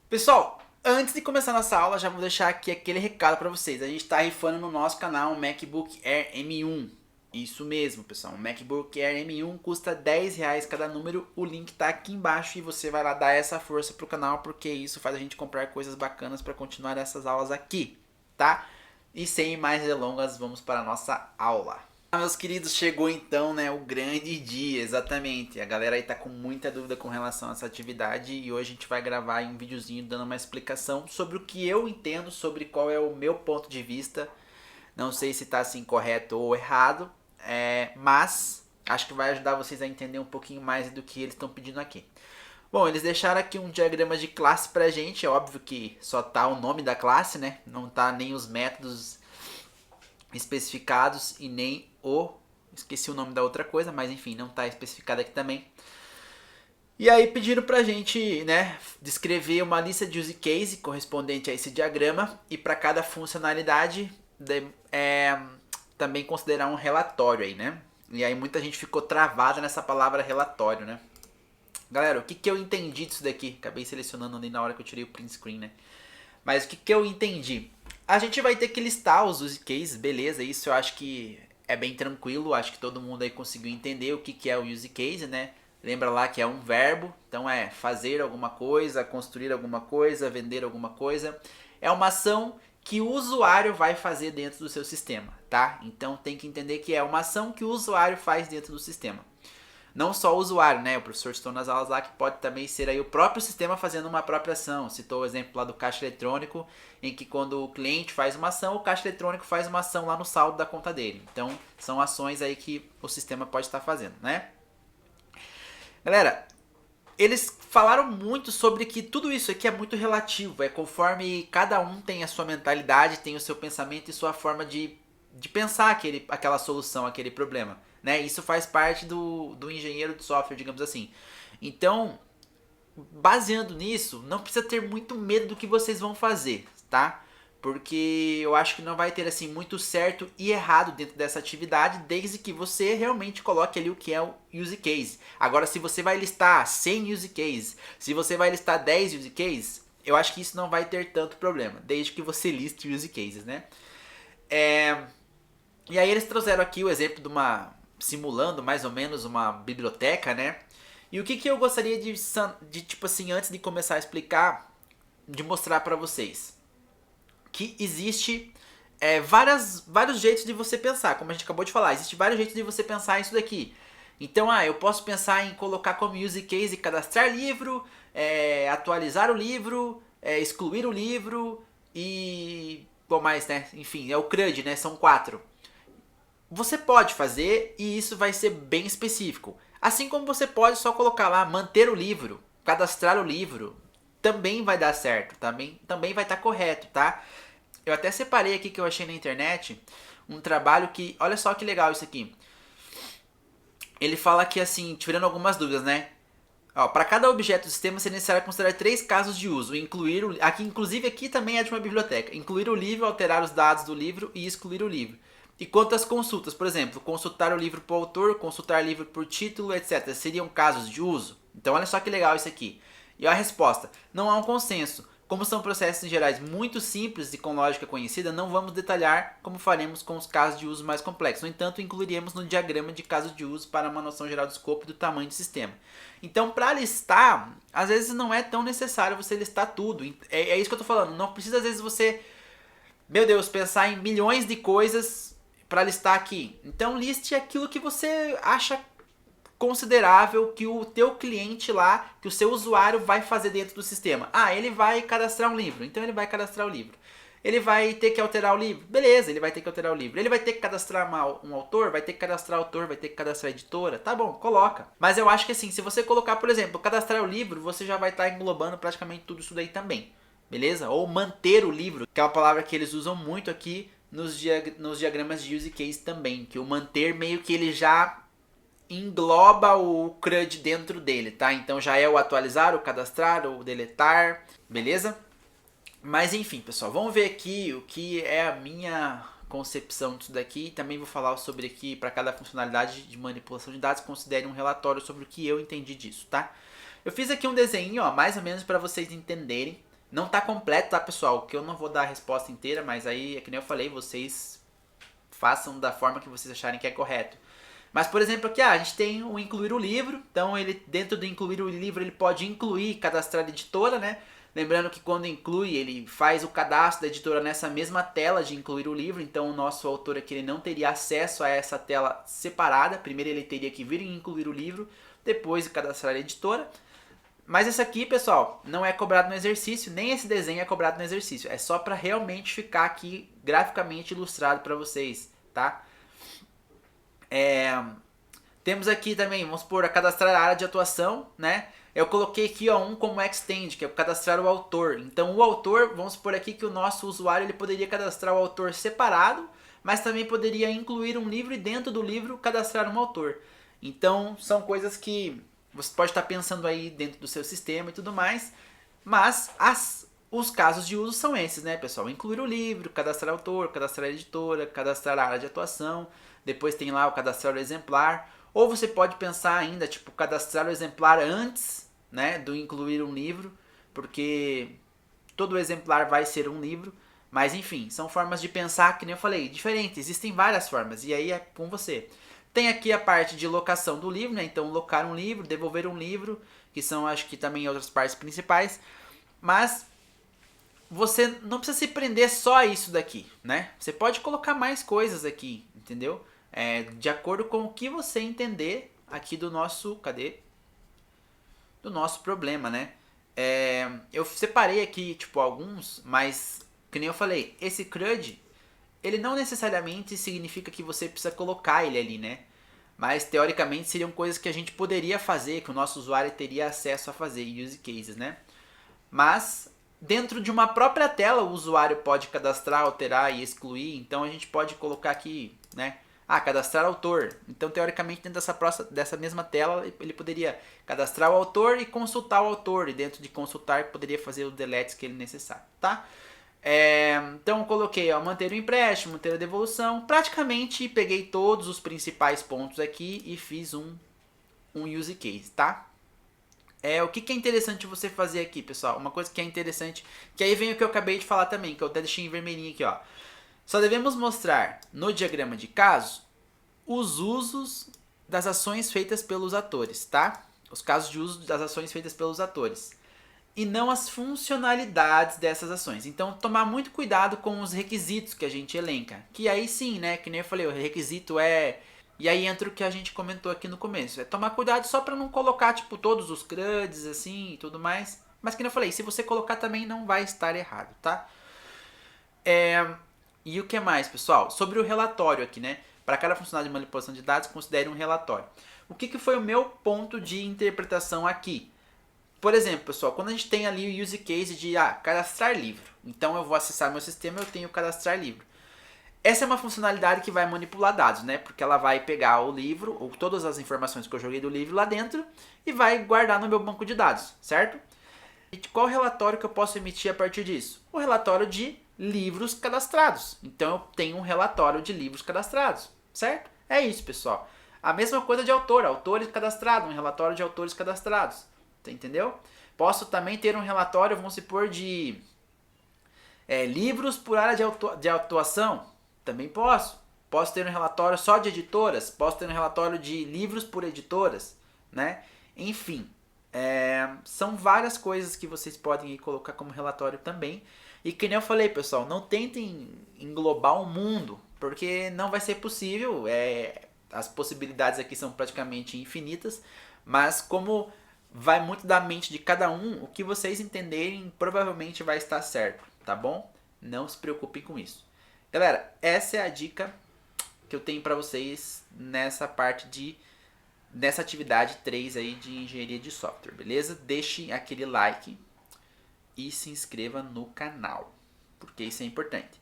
Pessoal, antes de começar nossa aula, já vou deixar aqui aquele recado para vocês. A gente está rifando no nosso canal um MacBook Air M1. Isso mesmo, pessoal. Um MacBook Air M1 custa R$ 10 cada número. O link está aqui embaixo e você vai lá dar essa força pro canal, porque isso faz a gente comprar coisas bacanas para continuar essas aulas aqui, tá? E sem mais delongas, vamos para a nossa aula. Meus queridos, chegou então, né, o grande dia, exatamente. A galera aí tá com muita dúvida com relação a essa atividade e hoje a gente vai gravar aí um videozinho dando uma explicação sobre o que eu entendo, sobre qual é o meu ponto de vista. Não sei se tá assim correto ou errado, mas acho que vai ajudar vocês a entender um pouquinho mais do que eles estão pedindo aqui. Bom, eles deixaram aqui um diagrama de classe pra gente, é óbvio que só tá o nome da classe, né? Não tá nem os métodos especificados e nem esqueci o nome da outra coisa, mas enfim, não está especificado aqui também. E aí pediram pra gente, né, descrever uma lista de use case correspondente a esse diagrama e para cada funcionalidade também considerar um relatório aí, né? E aí muita gente ficou travada nessa palavra relatório, né? Galera, o que eu entendi disso daqui? Acabei selecionando ali na hora que eu tirei o print screen, né? Mas o que eu entendi? A gente vai ter que listar os use cases, beleza, isso eu acho que é bem tranquilo, acho que todo mundo aí conseguiu entender o que é o use case, né? Lembra lá que é um verbo, então é fazer alguma coisa, construir alguma coisa, vender alguma coisa. É uma ação que o usuário vai fazer dentro do seu sistema, tá? Então tem que entender que é uma ação que o usuário faz dentro do sistema. Não só o usuário, né? O professor citou nas aulas lá que pode também ser aí o próprio sistema fazendo uma própria ação. Citou o exemplo lá do caixa eletrônico, em que quando o cliente faz uma ação, o caixa eletrônico faz uma ação lá no saldo da conta dele. Então, são ações aí que o sistema pode estar fazendo, né? Galera, eles falaram muito sobre que tudo isso aqui é muito relativo, é conforme cada um tem a sua mentalidade, tem o seu pensamento e sua forma de pensar aquela solução, aquele problema. Né? Isso faz parte do engenheiro de software, digamos assim. Então, baseando nisso, não precisa ter muito medo do que vocês vão fazer, tá? Porque eu acho que não vai ter assim muito certo e errado dentro dessa atividade, desde que você realmente coloque ali o que é o use case. Agora, se você vai listar 100 use cases, se você vai listar 10 use cases, eu acho que isso não vai ter tanto problema, desde que você liste use cases, né? E aí eles trouxeram aqui o exemplo de simulando mais ou menos uma biblioteca, né? E o que eu gostaria de tipo assim, antes de começar a explicar, de mostrar para vocês que existe vários jeitos de você pensar, como a gente acabou de falar, existe vários jeitos de você pensar isso daqui. Então, eu posso pensar em colocar como use case cadastrar livro, atualizar o livro, excluir o livro e bom mais, né? Enfim, é o CRUD, né? São 4. Você pode fazer e isso vai ser bem específico. Assim como você pode só colocar lá manter o livro, cadastrar o livro, também vai dar certo, também vai estar correto, tá? Eu até separei aqui que eu achei na internet um trabalho que, olha só que legal isso aqui. Ele fala que assim, tirando algumas dúvidas, né? Para cada objeto do sistema seria necessário considerar 3 casos de uso. Inclusive aqui também é de uma biblioteca. Incluir o livro, alterar os dados do livro e excluir o livro. E quanto às consultas, por exemplo, consultar o livro por autor, consultar o livro por título, etc. Seriam casos de uso? Então olha só que legal isso aqui. E a resposta: não há um consenso. Como são processos em gerais muito simples e com lógica conhecida, não vamos detalhar como faremos com os casos de uso mais complexos. No entanto, incluiremos no diagrama de casos de uso para uma noção geral do escopo e do tamanho do sistema. Então, para listar, às vezes não é tão necessário você listar tudo. É isso que eu estou falando. Não precisa, às vezes, você, meu Deus, pensar em milhões de coisas para listar aqui. Então, liste aquilo que você acha considerável que o teu cliente lá, que o seu usuário vai fazer dentro do sistema. Ele vai cadastrar um livro, então ele vai cadastrar o livro. Ele vai ter que alterar o livro, beleza, ele vai ter que alterar o livro. Ele vai ter que cadastrar um autor, vai ter que cadastrar autor, vai ter que cadastrar a editora, tá bom, coloca. Mas eu acho que assim, se você colocar, por exemplo, cadastrar o livro, você já vai estar englobando praticamente tudo isso daí também, beleza? Ou manter o livro, que é uma palavra que eles usam muito aqui nos diagramas de use case também, que o manter meio que ele já engloba o CRUD dentro dele, tá? Então já é o atualizar, o cadastrar, o deletar, beleza? Mas enfim, pessoal, vamos ver aqui o que é a minha concepção disso daqui. Também vou falar sobre aqui, para cada funcionalidade de manipulação de dados, considere um relatório sobre o que eu entendi disso, tá? Eu fiz aqui um desenho, mais ou menos para vocês entenderem Não tá completo, tá, pessoal? Que eu não vou dar a resposta inteira, mas aí é que nem eu falei, vocês façam da forma que vocês acharem que é correto. Mas, por exemplo, aqui a gente tem o incluir o livro. Então, ele dentro do incluir o livro, ele pode incluir, cadastrar a editora, né? Lembrando que quando inclui, ele faz o cadastro da editora nessa mesma tela de incluir o livro. Então, o nosso autor aqui ele não teria acesso a essa tela separada. Primeiro ele teria que vir e incluir o livro, depois cadastrar a editora. Mas esse aqui, pessoal, não é cobrado no exercício, nem esse desenho é cobrado no exercício. É só para realmente ficar aqui graficamente ilustrado para vocês, tá? Temos aqui também, vamos supor, a cadastrar a área de atuação, né? Eu coloquei aqui ó, um como extend, que é cadastrar o autor. Então o autor, vamos supor aqui que o nosso usuário ele poderia cadastrar o autor separado, mas também poderia incluir um livro e dentro do livro cadastrar um autor. Então são coisas que você pode estar pensando aí dentro do seu sistema e tudo mais, mas os casos de uso são esses, né, pessoal? Incluir o livro, cadastrar autor, cadastrar a editora, cadastrar a área de atuação, depois tem lá o cadastrar o exemplar, ou você pode pensar ainda, tipo, cadastrar o exemplar antes, né, do incluir um livro, porque todo exemplar vai ser um livro, mas enfim, são formas de pensar, que nem eu falei, diferentes, existem várias formas, e aí é com você. Tem aqui a parte de locação do livro, né? Então locar um livro, devolver um livro, que são acho que também outras partes principais. Mas você não precisa se prender só a isso daqui, né? Você pode colocar mais coisas aqui, entendeu? De acordo com o que você entender aqui do nosso, cadê? Do nosso problema, né? Eu separei aqui, tipo, alguns, mas que nem eu falei, esse CRUD ele não necessariamente significa que você precisa colocar ele ali, né? Mas teoricamente seriam coisas que a gente poderia fazer, que o nosso usuário teria acesso a fazer, use cases, né? Mas dentro de uma própria tela o usuário pode cadastrar, alterar e excluir, então a gente pode colocar aqui, né? Cadastrar autor. Então teoricamente dentro dessa mesma tela ele poderia cadastrar o autor e consultar o autor, e dentro de consultar poderia fazer o delete que ele necessário, tá? Então coloquei ó, manter o empréstimo, manter a devolução. Praticamente peguei todos os principais pontos aqui e fiz um use case, tá? O que é interessante você fazer aqui, pessoal? Uma coisa que é interessante, que aí vem o que eu acabei de falar também, que eu até deixei em vermelhinho aqui, ó. Só devemos mostrar no diagrama de casos os usos das ações feitas pelos atores, tá? Os casos de uso das ações feitas pelos atores. E não as funcionalidades dessas ações. Então, tomar muito cuidado com os requisitos que a gente elenca. Que aí sim, né? Que nem eu falei, o requisito é... E aí entra o que a gente comentou aqui no começo. É tomar cuidado só para não colocar, tipo, todos os CRUDs, assim, e tudo mais. Mas que nem eu falei, se você colocar também não vai estar errado, tá? E o que mais, pessoal? Sobre o relatório aqui, né? Para cada funcionalidade de manipulação de dados, considere um relatório. O que foi o meu ponto de interpretação aqui? Por exemplo, pessoal, quando a gente tem ali o use case de cadastrar livro. Então eu vou acessar meu sistema e eu tenho cadastrar livro. Essa é uma funcionalidade que vai manipular dados, né? Porque ela vai pegar o livro, ou todas as informações que eu joguei do livro lá dentro, e vai guardar no meu banco de dados, certo? E qual relatório que eu posso emitir a partir disso? O relatório de livros cadastrados. Então eu tenho um relatório de livros cadastrados, certo? É isso, pessoal. A mesma coisa de autor, autores cadastrados, um relatório de autores cadastrados. Entendeu? Posso também ter um relatório, vamos supor, de livros por área de atuação. Também posso. Posso ter um relatório só de editoras. Posso ter um relatório de livros por editoras. Né? Enfim, são várias coisas que vocês podem colocar como relatório também. E que nem eu falei, pessoal, não tentem englobar o mundo, porque não vai ser possível. As possibilidades aqui são praticamente infinitas. Mas como... vai muito da mente de cada um, o que vocês entenderem provavelmente vai estar certo, tá bom? Não se preocupem com isso. Galera, essa é a dica que eu tenho para vocês nessa nessa atividade 3 aí de engenharia de software, beleza? Deixem aquele like e se inscreva no canal, porque isso é importante.